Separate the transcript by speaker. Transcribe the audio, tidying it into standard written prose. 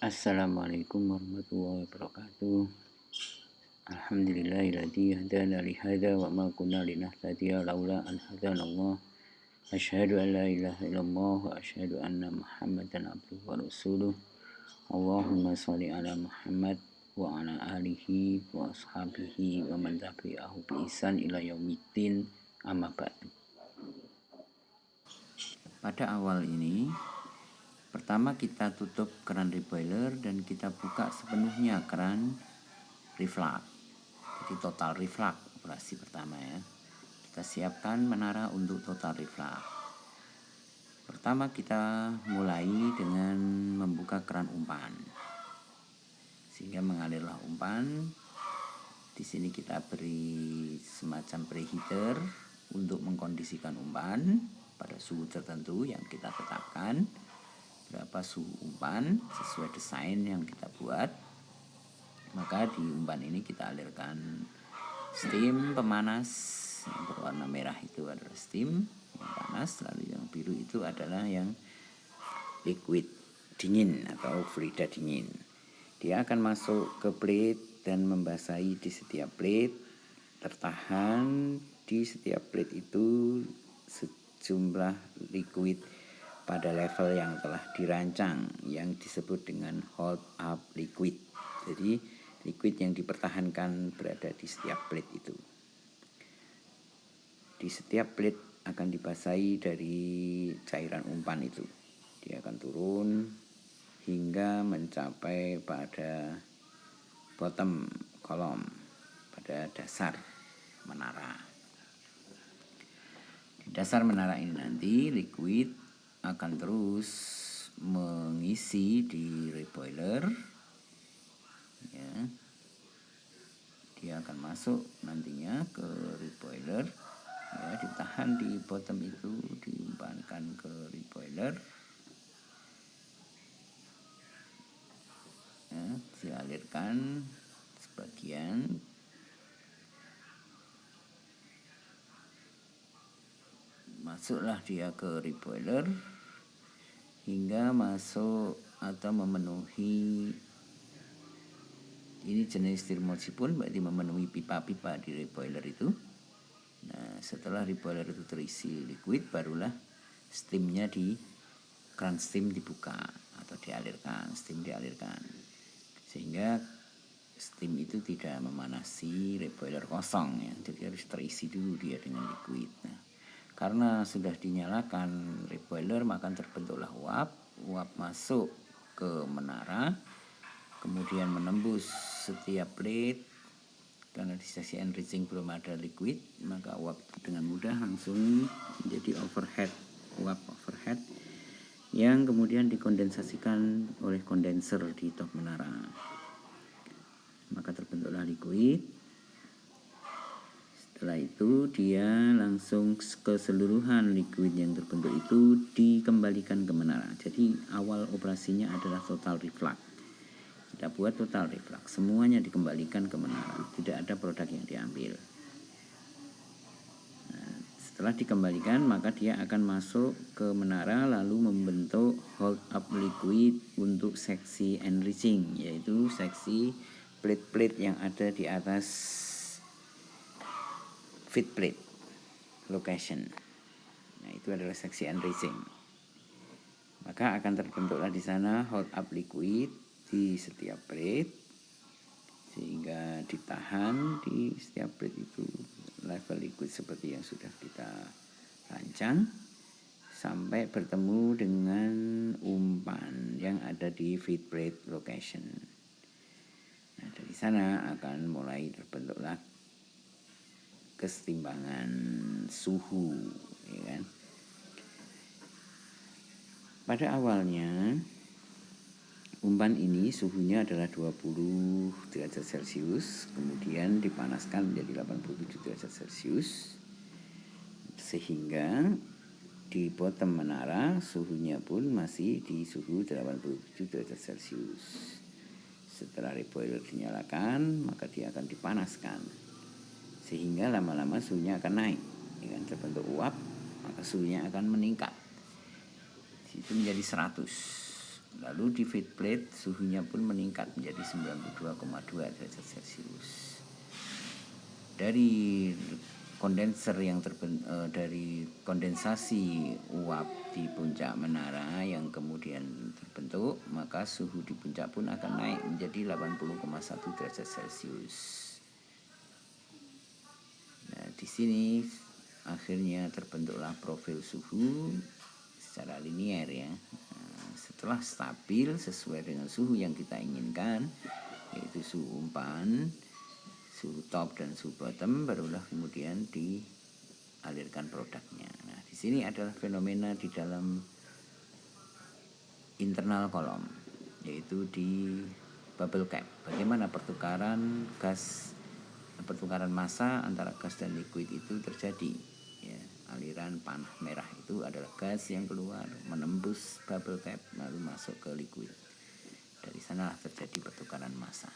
Speaker 1: Assalamualaikum warahmatullahi wabarakatuh. Alhamdulillahilladzi hadana li hadza wa ma kunna linahtadiya laula an hadanallah. Asyhadu an la ilaha illallah wa asyhadu anna Muhammadan abduhu wa rasuluh. Allahumma shalli ala Muhammad wa ala alihi wa ashabihi wa man tabi'ahu bi ihsan ila yaumiddin. Amma ba'du. Pada awal ini pertama kita tutup keran reboiler dan kita buka sepenuhnya keran reflux. Jadi total reflux operasi pertama ya. Kita siapkan menara untuk total reflux. Pertama kita mulai dengan membuka keran umpan. Sehingga mengalirlah umpan. Di sini kita beri semacam preheater untuk mengkondisikan umpan pada suhu tertentu yang kita tetapkan. Berapa suhu umpan sesuai desain yang kita buat. Maka di umpan ini kita alirkan steam pemanas. Yang berwarna merah itu adalah steam yang panas, lalu yang biru itu adalah yang liquid dingin atau fluida dingin. Dia akan masuk ke plate dan membasahi di setiap plate, tertahan di setiap plate itu sejumlah liquid pada level yang telah dirancang yang disebut dengan hold up liquid. Jadi liquid yang dipertahankan berada di setiap plate itu. Di setiap plate akan dibasahi dari cairan umpan itu. Dia akan turun hingga mencapai pada bottom kolom, pada dasar menara. Di dasar menara ini nanti liquid akan terus mengisi di reboiler ya. Dia akan masuk nantinya ke reboiler ya, ditahan di bottom itu, diumpankan ke reboiler ya, dialirkan sebagian masuklah dia ke reboiler hingga masuk atau memenuhi, ini jenis thermosipun berarti memenuhi pipa-pipa di reboiler itu. Nah, setelah reboiler itu terisi liquid, barulah steamnya di keran steam dibuka atau dialirkan, steam dialirkan, sehingga steam itu tidak memanasi reboiler kosong ya, jadi harus terisi dulu dia dengan liquid. Nah, karena sudah dinyalakan reboiler, maka terbentuklah uap masuk ke menara, kemudian menembus setiap plate. Karena di sesi enriching belum ada liquid, maka uap dengan mudah langsung menjadi overhead, uap overhead yang kemudian dikondensasikan oleh kondenser di top menara. Maka terbentuklah liquid. Setelah itu dia langsung keseluruhan liquid yang terbentuk itu dikembalikan ke menara. Jadi awal operasinya adalah total reflux. Kita buat total reflux, semuanya dikembalikan ke menara, tidak ada produk yang diambil. Nah, setelah dikembalikan maka dia akan masuk ke menara lalu membentuk hold up liquid untuk seksi enriching, yaitu seksi plate-plate yang ada di atas feed plate location. Nah, itu adalah seksi enriching. Maka akan terbentuklah di sana hold up liquid di setiap plate, sehingga ditahan di setiap plate itu level liquid seperti yang sudah kita rancang sampai bertemu dengan umpan yang ada di feed plate location. Nah, dari sana akan mulai terbentuklah kesetimbangan suhu ya kan. Pada awalnya umpan ini suhunya adalah 20 derajat Celcius, kemudian dipanaskan menjadi 87 derajat Celcius, sehingga di bottom menara suhunya pun masih di suhu 87 derajat Celcius. Setelah reboiler dinyalakan, maka dia akan dipanaskan, sehingga lama-lama suhunya akan naik, ya kan, terbentuk uap, maka suhunya akan meningkat. Itu menjadi 100. Lalu di feed plate suhunya pun meningkat menjadi 92,2 derajat Celcius. Dari kondenser yang dari kondensasi uap di puncak menara yang kemudian terbentuk, maka suhu di puncak pun akan naik menjadi 80,1 derajat Celcius. Nah, di sini akhirnya terbentuklah profil suhu secara linier ya. Setelah stabil sesuai dengan suhu yang kita inginkan, yaitu suhu umpan, suhu top dan suhu bottom, barulah kemudian dialirkan produknya. Nah, di sini adalah fenomena di dalam internal kolom, yaitu di bubble cap. Bagaimana pertukaran massa antara gas dan liquid itu terjadi. Ya, aliran panah merah itu adalah gas yang keluar menembus bubble cap lalu masuk ke liquid. Dari sana terjadi pertukaran massa.